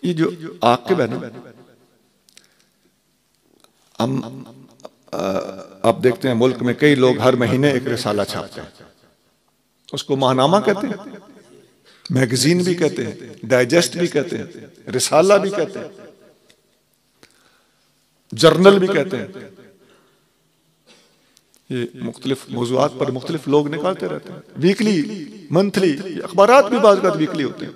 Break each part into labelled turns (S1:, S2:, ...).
S1: ये जो आकिब है ना, हम आप देखते हैं मुल्क में कई लोग हर महीने एक रिसाला छापते हैं, उसको माहनामा कहते हैं, मैगजीन भी कहते हैं, डाइजेस्ट भी कहते हैं, रिसाला भी कहते हैं, जर्नल भी कहते हैं। ये मुख्तलिफ मौज़ूआत पर मुख्तलिफ लोग निकालते रहते हैं, वीकली, मंथली, अखबारात भी बाज़ वीकली होते हैं।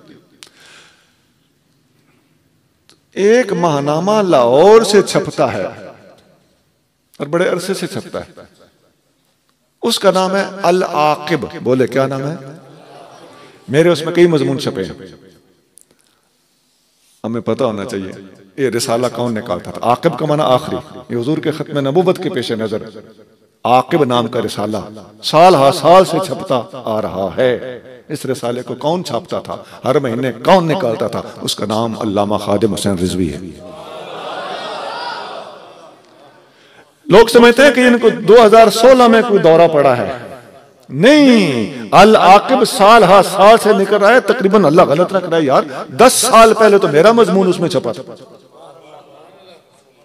S1: एक माहनामा लाहौर से छपता है और बड़े अरसे से छपता है, उसका नाम है अल आकिब। बोले क्या नाम है? मेरे उसमें कई मजमून छपे हैं, हमें पता होना चाहिए ये रिसाला कौन निकालता था। आकिब का माना आखिरी, ये हुजूर के खत्म नबूवत के पेश नजर आकिब नाम का रिसाला साल हा साल से छपता आ रहा है। इस रिसाले को कौन छापता था, हर महीने कौन निकालता था? उसका नाम अल्लामा खादिम हुसैन रिजवी है। लोग समझते हैं कि इनको 2016 में कोई दौरा पड़ा है, नहीं, अल आकिब साल हा साल से निकल रहा है। तकरीबन, अल्लाह गलत ना कराए यार, 10 साल पहले तो मेरा मजमून उसमें छपा था।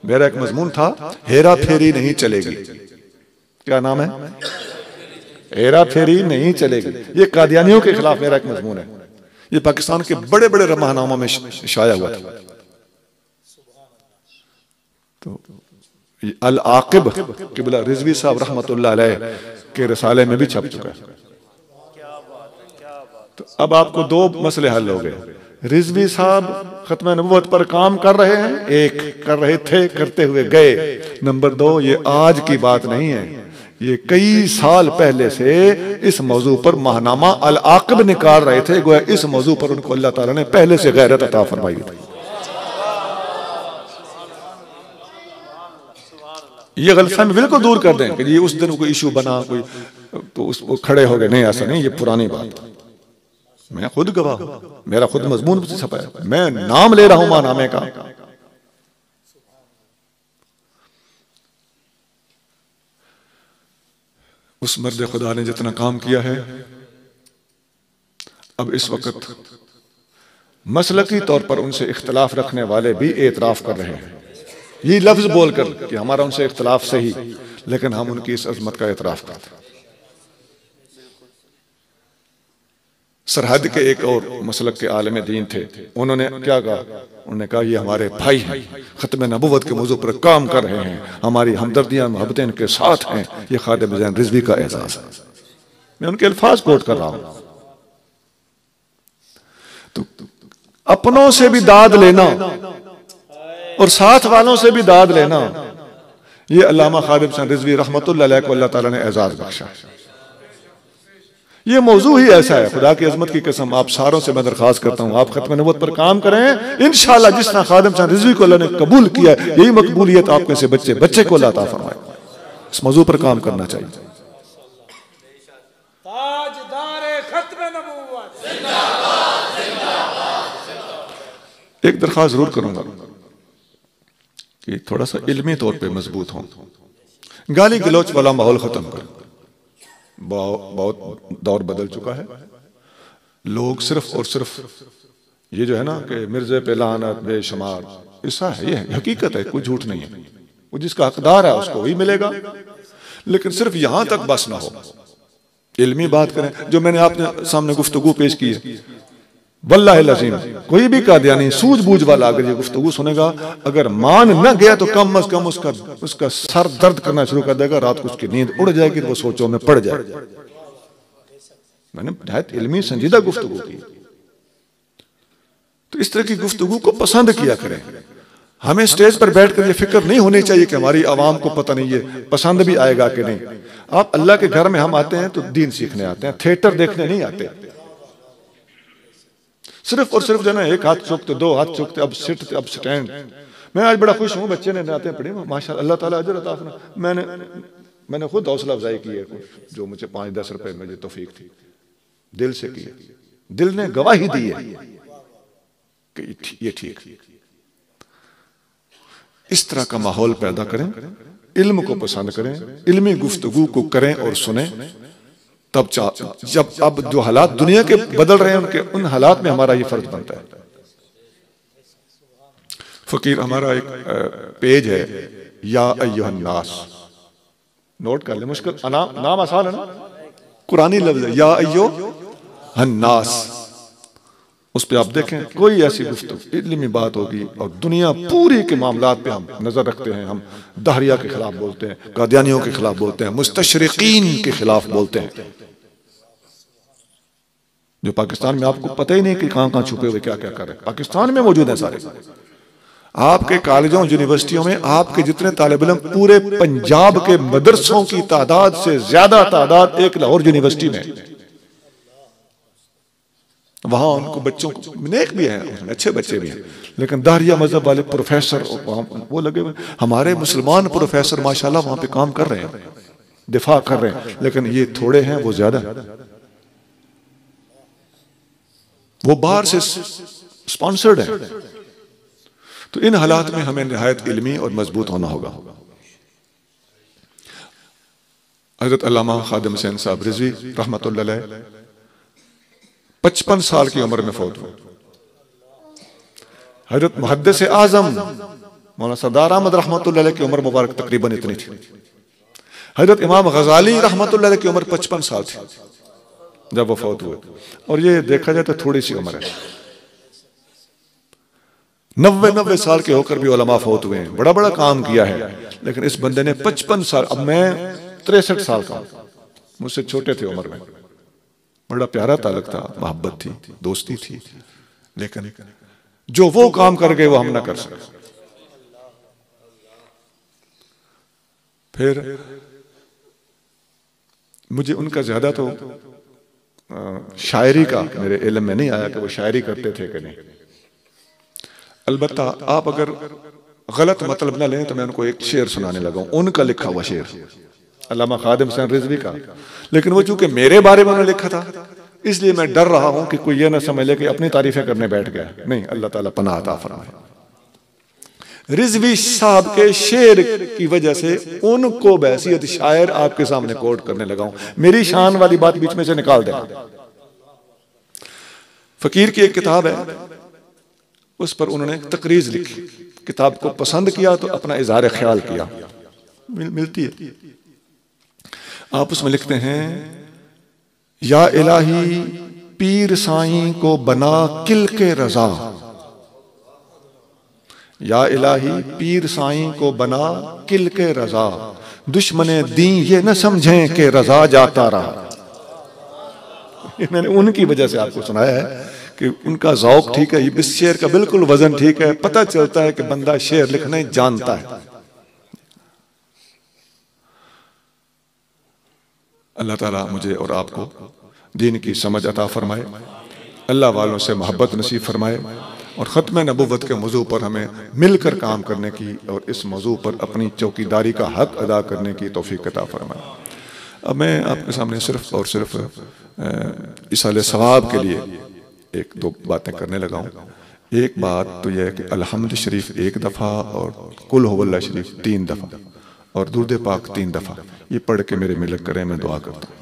S1: मेरा एक मजमून था, हेरा फेरी नहीं चलेगी। क्या नाम है? हेरा फेरी नहीं चलेगी। ये कादियानियों के खिलाफ मेरा एक मजमून है। ये पाकिस्तान के बड़े बड़े रहनुमाओं में शाया हुआ था। तो अल आकिब किबला रिजवी साहब रहमतुल्लाह अलैह के रिसाले में भी छप चुका है। तो अब आपको दो मसले हल हो गए। रिजवी साहब खत्म नबूवत पर काम कर रहे हैं, एक कर रहे थे, करते हुए गए। नंबर 2, ये आज की बात नहीं है, ये कई साल पहले से इस मौजू पर माहनामा अल आकिब निकाल रहे थे। गोया इस मौजू पर उनको अल्लाह ताला ने पहले से गैरत अता फरमाई थी। ये गलतफहमी बिल्कुल दूर कर दें कि ये उस दिन कोई इशू बना, कोई तो उसको खड़े हो गए, नहीं, ऐसा नहीं, ये पुरानी बात। मैं खुद गवाह, मेरा खुद मजमून से छपा है, मैं नाम ले रहा हूं माहनामे का। उस मर्द खुदा ने जितना काम किया है, अब इस वक्त मसलकी तौर पर उनसे इख्तलाफ रखने वाले भी एतराफ कर रहे हैं, ये लफ्ज बोलकर कि हमारा उनसे इख्तलाफ सही, लेकिन हम उनकी इस अजमत का एतराफ करते हैं। सरहद के एक और मसलक के आलिम दीन थे, उन्होंने क्या कहा? उन्होंने कहा ये हमारे भाई हैं, खत्म नबूवत के मौजू पर काम कर रहे हैं, हमारी हमदर्दियां मोहब्बतें इनके साथ हैं, ये खादिम हुसैन रिजवी का एजाज है। मैं उनके अल्फाज कोट कर रहा हूं। तो अपनों से भी दाद लेना और साथ वालों से भी दाद लेना, ये अल्लामा खादिम हुसैन रिजवी रहमतुल्लाह अलैह को अल्लाह ताला ने एजाज बख्शा। ये मौजू ही ऐसा है, खुदा की अजमत की कसम, आप सारों से मैं दरखास्त करता हूँ, आप खत्म नबूवत पर काम करें, इंशाअल्लाह जिस तरह खादिम हुसैन रिजवी को अल्लाह ने कबूल किया, यही मकबूलियत आपके से बच्चे बच्चे को अल्लाह अता फरमाए। इस मौजू पर काम करना चाहिए। एक दरखास्त जरूर करूंगा कि थोड़ा सा इल्मी तौर पे मजबूत हो, गाली गलौच वाला माहौल खत्म करो। बहुत दौर बदल चुका है, लोग सिर्फ और सिर्फ ये जो है ना कि मिर्जे पे लानत बेशुमार, ऐसा है, ये हकीकत है, कोई झूठ नहीं है। वो जिसका हकदार है उसको वही मिलेगा, लेकिन सिर्फ यहां तक बस ना हो, इल्मी बात करें। जो मैंने आपने सामने गुफ्तगू पेश की है, वल्लाहि लज़ीम कोई भी कादियानी सूझबूझ वाला अगर ये गुफ्तगू सुनेगा, अगर मान न गया तो कम अज कम उसका सर दर्द करना शुरू कर देगा, रात को उसकी नींद उड़ जाएगी, वो सोचों में पड़ जाए। मैंने बहुत इल्मी संजीदा गुफ्तगू की। तो इस तरह की गुफ्तगू को पसंद किया करें। हमें स्टेज पर बैठकर ये फिक्र नहीं होनी चाहिए कि हमारी आवाम को पता नहीं है पसंद भी आएगा कि नहीं। आप अल्लाह के घर में हम आते हैं तो दीन सीखने आते हैं, थिएटर देखने नहीं आते। सिर्फ और सिर्फ जो ना एक हाथ चुकते, दो हाथ चुकते, अब सिट, अब स्टैंड। मैं आज बड़ा खुश हूँ, बच्चे ने नाते पढ़े, माशाअल्लाह, अल्लाह ताला अजर अता फरमाए। मैंने खुद हौसला अफजाई की है, जो मुझे 5-10 रुपए मुझे तौफीक थी, दिल से की है, दिल ने गवाही दी है कि ये ठीक। इस तरह का माहौल पैदा करें, इल्म को पसंद करें, इल्मी गुफ्तगू को करें और सुने। तब जब अब जो हालात दुनिया के बदल रहे हैं, उन हालात में हमारा ये फर्ज बनता है। फकीर हमारा एक पेज है, या अय्युहन नास, नोट कर ले, मुश्किल नाम आसान है ना, कुरानी लफ्ज है, या अय्युहन नास। उस पे आप देखें कोई ऐसी गुफ्तगू इल्मी बात होगी और दुनिया पूरी के मामलात पे हम नजर रखते हैं, हम दहरिया के खिलाफ बोलते हैं, कादियानियों के खिलाफ बोलते हैं, मुस्तशरिकीन के खिलाफ बोलते हैं, जो पाकिस्तान में आपको पता ही नहीं कि कहां कहां छुपे हुए क्या क्या कर रहे हैं, पाकिस्तान में मौजूद है सारे। आपके कॉलेजों यूनिवर्सिटियों में आपके जितने तालिब इल्म, पूरे पंजाब के मदरसों की तादाद से ज्यादा तादाद एक लाहौर यूनिवर्सिटी में। वहां उनको बच्चों को नेक भी हैं, अच्छे बच्चे भी हैं, लेकिन दारिया मजहब वाले प्रोफेसर वो लगे हुए। हमारे मुसलमान प्रोफेसर माशाल्लाह वहां पे काम कर रहे हैं, दिफा कर रहे हैं, लेकिन ये थोड़े हैं, वो ज्यादा, वो बाहर से स्पॉन्सर्ड है। तो इन हालात में हमें निहायत इल्मी और मजबूत होना होगा। हजरत अल्लामा खादिम हुसैन साहब रिजवी रहमतुल्लाह अलैह 55 साल की उम्र में फौत हुए। हजरत मुहद्दिस आजम मौलाना सरदार अहमद रहमतुल्लाह अलैह की उम्र मुबारक तकरीबन इतनी थी। हजरत इमाम गजाली रहमतुल्लाह अलैह की उम्र 55 साल थी जब वो फौत हुए, और ये देखा जाए तो थोड़ी सी उम्र है। 90 साल के होकर भी उलमा फौत हुए हैं, बड़ा बड़ा काम किया है, लेकिन इस बंदे ने 55 साल, अब मैं 63 साल का हूं, मुझसे छोटे थे उम्र में, बड़ा प्यारा ताल्लुक था, मोहब्बत थी, दोस्ती थी, लेकिन जो वो काम कर गए वो हम ना कर सके। फिर मुझे उनका ज्यादा तो शायरी का मेरे इल्म में नहीं आया कि वो शायरी करते थे कि नहीं। अलबत्ता आप अगर गलत मतलब ना लें तो मैं उनको एक शेर सुनाने लगा, उनका लिखा हुआ शेर, अल्लामा खादिम हुसैन रिजवी का, लेकिन वो चूंकि मेरे बारे में उन्होंने लिखा था इसलिए मैं डर रहा हूं कि कोई ये ना समझ ले कि अपनी तारीफें करने बैठ गया। नहीं, अल्लाह ताला पनाह अता फरमाए। रिजवी साहब के शेर की वजह से उनको बहसियत शायर आपके सामने कोट करने लगा हूं, मेरी शान वाली बात बीच में से निकाल देना। फकीर की एक किताब है, उस पर उन्होंने तकरीज लिखी, किताब को पसंद किया तो अपना इजहार ख्याल किया, मिलती है। आप उसमें लिखते हैं, या इलाही पीर साईं को बना किल के रजा, या इलाही पीर साईं को बना किल के रजा, दुश्मने दी ये न समझें कि रजा जाता रहा। मैंने उनकी वजह से आपको सुनाया है कि उनका ज़ौक़ ठीक है, इस शेर का बिल्कुल वजन ठीक है, पता चलता है कि बंदा शेर लिखना ही जानता है। अल्लाह ताला मुझे और आपको दीन की समझ अता फरमाए, अल्लाह वालों से मोहब्बत नसीब फरमाए, और ख़त्म नबुव्वत के मौजू पर हमें मिलकर काम करने की और इस मौजू पर अपनी चौकीदारी का हक अदा करने की तौफीक अता फरमाए। अब मैं आपके सामने सिर्फ और सिर्फ इसाले सवाब के लिए एक दो बातें करने लगा हूँ। एक बात तो यह है कि अलहम्द शरीफ 1 दफ़ा और कुल हुवल्लाह शरीफ 3 दफ़ा और दुरूद पाक 3 दफ़ा ये पढ़ के मेरे मिलक करें, मैं दुआ करता हूँ।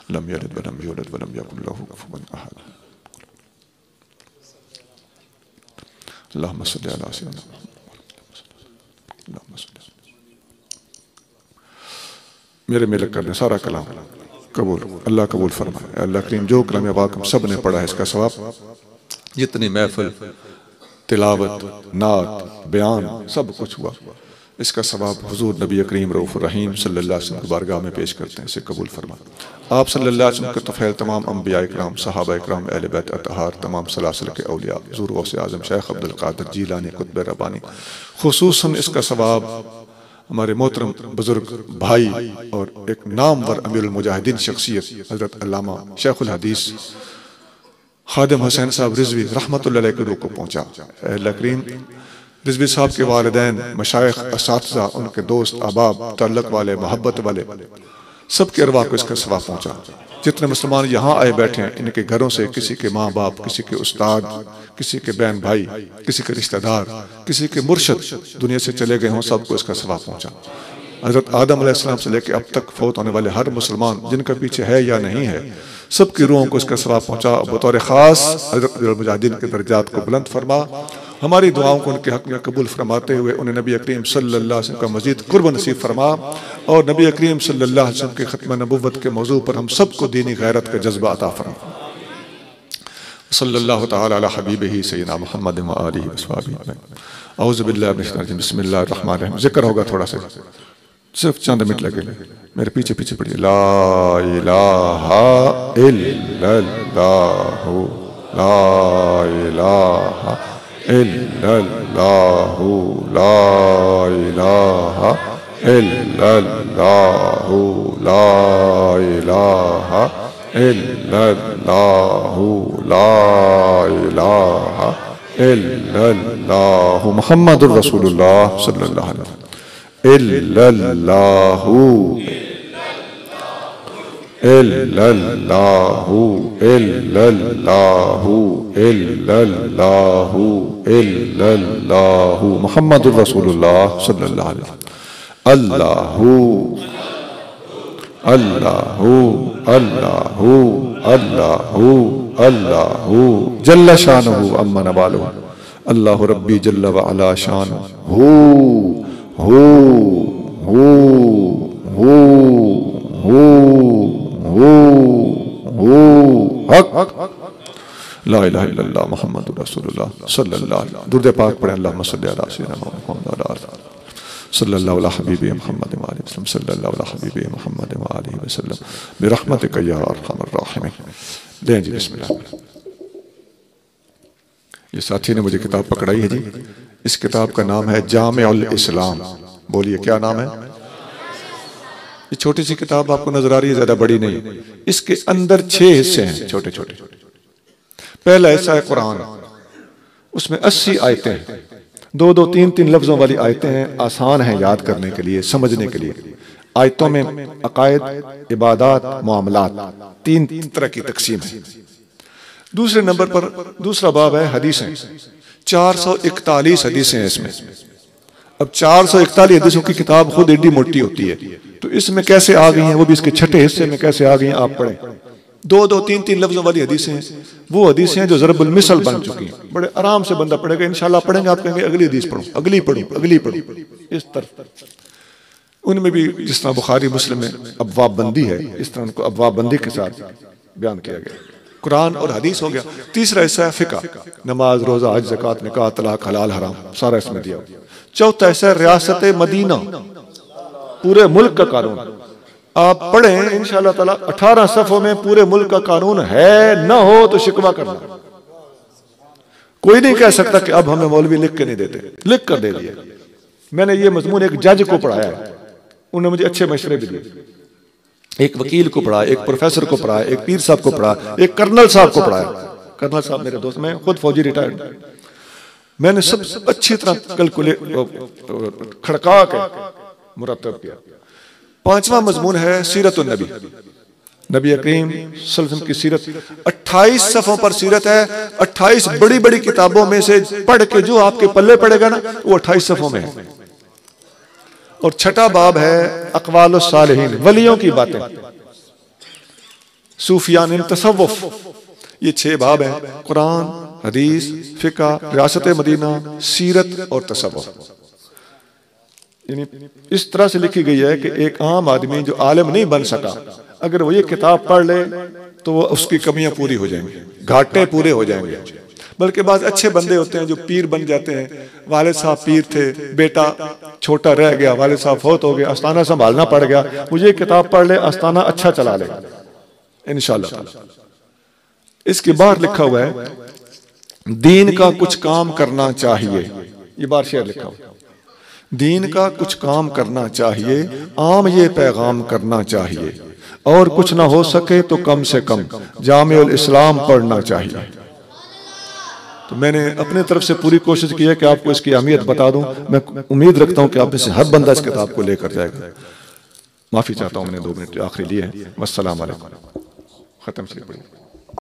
S1: लम यलिद वलम यूलद वलम यकुन लहू कुफुवन अहद। अल्लाहुम्मा सल्लि अला सय्यिदिना मुहम्मद। मेरे मिलक करने सारा कलाम कबूल, अल्लाह कबूल फरमाए। अल्लाह करीम जो कलाम पाक सब ने पढ़ा है इसका सवाब, जितनी महफिल तिलावत नात बयान सब कुछ हुआ इसका सवाब हुजूर नबी करीम रऊफ़ुर रहीम सल्लल्लाहु अलैहि वसल्लम की बारगाह में पेश करते हैं, इसे कबूल फरमा। आप सल्लल्लाहु अलैहि वसल्लम के तफ़ैल तमाम अंबिया इकराम, सहाबा इकराम, अहले बैत अतहार, तमाम सलासिल के औलिया, हुजूर गौसे आज़म शेख अब्दुल कादिर जीलानी कुतुब रब्बानी, खुसूसन इसका सवाब हमारे मोहतरम बुजुर्ग भाई और एक नामवर अमीरुल मुजाहिदीन शख्सियत हज़रत अल्लामा शेखुल हदीस खादिम हुसैन साहब रिजवी रहमतुल्लाह अलैह के रूह को पहुँचा। अल्लाह करीम रिजवी साहब के वालिदैन, मशाइख, असातिज़ा, उनके दोस्त, अहबाब, तअल्लुक़ वाले, मोहब्बत वाले, सबके अरवाह को इसका सवाब पहुँचा। जितने मुसलमान यहाँ आए बैठे हैं, इनके घरों से किसी के माँ बाप, किसी के उस्ताद, किसी के बहन भाई, किसी के रिश्तेदार, किसी के मुर्शद दुनिया से चले गए हों, सबको इसका सवाब पहुँचा। हज़रत आदम अलैहिस्सलाम से लेकर अब तक फौत होने वाले हर मुसलमान जिनका पीछे है या नहीं है, सबकी रूहों को इसका सवाब पहुँचा। बतौर ख़ास हज़रत मुजाहिदीन के दर्जात को बुलंद फरमा, हमारी दुआओं को उनके हक़ में कबूल फरमाते हुए उन्हें नबी करीम सल्लल्लाहु अलैहि वसल्लम का मज़ीद क़ुर्ब नसीब फरमा, और नबी करीम सल्लल्लाहु अलैहि वसल्लम के ख़त्म नबुव्वत के मौजू पर हम सबको दीनी गैरत का जज्बा अता फरमा। सल्लल्लाहु तआला अला हबीबिही सय्यिदना मुहम्मद व आलिहि व सहबिही। औज़ु बिल्लाहि मिनश शैतानिर रजीम। बिस्मिल्लाहिर रहमानिर रहीम। ज़िक्र होगा थोड़ा सा, सिर्फ चंद मिनट लगेंगे। मेरे पीछे पीछे पढ़िए। ला इलाहा इल्लल्लाहु, ला इलाहा इल्लल्लाहु, ला इलाहा इल्लल्लाहु, ला इलाहा इल्लल्लाहु, ला इलाहा इल्लल्लाहु मुहम्मदुर रसूलुल्लाह सल्लल्लाहु अलैहि वसल्लम। इल्लल्लाहु इल्लल्लाहु इल्लल्लाहु इल्लल्लाहु इल्लल्लाहु मुहम्मदुर रसूलुल्लाह सल्लल्लाहु अलैहि वसल्लम। अल्लाहु अल्लाहु अल्लाहु अल्लाहु अल्लाहु जल्ल शानुहु अम्मा नवालुहु। अल्लाहु रब्बी जल्ल व अला शानुहु हू हू हू हू हू हू हक ला इलाहा इल्लल्लाह मुहम्मदुर रसूलुल्लाह सल्लल्लाहु अलैहि वसल्लम। दुरूद पाक पढ़ें। अल्लाहुम्मा सल्लि अला सय्यिदिना मुहम्मद व अला सल्लल्लाहु अलैहि हबीबी मुहम्मद व आलिहि वसल्लम, सल्लल्लाहु अलैहि हबीबी मुहम्मद व आलिहि वसल्लम बिरहमतिका या अरहमर राहिमीन। दें जी बिस्मिल्लाह। ये साथी ने मुझे किताब पकड़ाई है जी। इस किताब का नाम है जामिउल इस्लाम। बोलिए क्या नाम है? ये छोटी सी किताब आपको नजर आ रही है, ज्यादा बड़ी नहीं। इसके अंदर 6 हिस्से हैं छोटे छोटे। पहला हिस्सा है कुरान, उसमें 80 आयतें हैं, 2-2, 3-3 लफ्जों वाली आयतें हैं। आसान है याद करने के लिए, समझने के लिए। आयतों में अकायद, इबादत, मामलात, 3 तरह की तकसीम है। दूसरे नंबर पर दूसरा बाब है हदीसें। 441 हदीसें हैं इसमें। अब 441 हदीसों की किताब खुद एडी मोटी होती है, तो इसमें कैसे आ गई हैं, वो भी इसके छठे हिस्से में कैसे आ गई हैं, आप पढ़ें। 2-2, 3-3 लफ्जों वाली हदीसें हैं। वो हदीसें हैं जो ज़रबुल मिसल बन चुकी हैं। बड़े आराम से बंदा पढ़ेगा, इंशाल्लाह पढ़ेंगे, आप कहेंगे अगली हदीस पढ़ो, अगली पढ़ो, अगली पढ़ो, इस तरह। उनमें भी जिस तरह बुखारी मुस्लिम में अबवाब बंदी है, इस तरह उनको अबवाब बंदी के साथ बयान किया गया। कुरान और हदीस हो गया। तीसरा हिस्सा है फिका, नमाज, रोजा, हज, ज़कात, निकाह, तलाक, हलाल, हराम, सारा इसमें दिया। चौथा हिस्सा है रियासत मदीना, पूरे मुल्क का कानून। आप पढ़ें इंशाअल्लाह ताला 18 सफ़ों में पूरे मुल्क का कानून है, ना हो तो शिकवा करना। कोई नहीं कह सकता कि अब हमें मौलवी लिख के नहीं देते, लिख कर दे दिया। मैंने ये मजमून एक जज को पढ़ाया है, उन्होंने मुझे अच्छे मशवरे भी दिए। एक वकील को पढ़ाया, एक प्रोफेसर को पढ़ाया, एक पीर साहब को पढ़ाया, एक कर्नल साहब को पढ़ाया। कर्नल साहब मेरे दोस्त, मैं खुद फौजी रिटायर्ड। मैंने सब अच्छी तरह कैलकुलेट खड़का के मुरतब किया। 5वां मजमून है सीरतुन नबी, नबी करीम सल्लल्लाहु अलैहि वसल्लम की सीरत। 28 सफ़ों पर सीरत है। 28 बड़ी बड़ी किताबों में से पढ़ के जो आपके पल्ले पड़ेगा ना, वो 28 सफ़ों में है। और छठा बाब है अक़वालुस सालिहीन, वलियों की बातें, सूफियान, तसव्वुफ। ये 6 बाब हैं। कुरान, हदीस, फिका, रियासत मदीना, सीरत और तसव्वुफ। इस तरह से लिखी गई है कि एक आम आदमी जो आलिम नहीं बन सका, अगर वो ये किताब पढ़ ले तो वो उसकी कमियां पूरी हो जाएंगी, घाटे पूरे हो जाएंगे। बल्कि बाद अच्छे बंदे होते हैं जो पीर बन जाते हैं। वालिद साहब पीर थे, बेटा छोटा रह गया, वालिद साहब फौत हो गया, आस्थाना संभालना पड़ गया, मुझे किताब पढ़ ले, आस्थाना अच्छा चला ले इंशाअल्लाह। इसके बाहर लिखा हुआ है दीन का कुछ काम करना चाहिए। ये बार शेर लिखा हुआ, दीन का कुछ काम करना चाहिए, आम ये पैगाम करना चाहिए, और कुछ ना हो सके तो कम से कम जामिउल इस्लाम पढ़ना चाहिए। तो मैंने अपने तरफ से पूरी कोशिश की है कि आपको इसकी अहमियत बता दूं। मैं उम्मीद रखता हूं कि आप में से हर बंदा इस किताब को लेकर जाएगा। माफी चाहता हूं, मैंने 2 मिनट आखिरी लिए हैं। वस्सलाम वालेकुम। खत्म से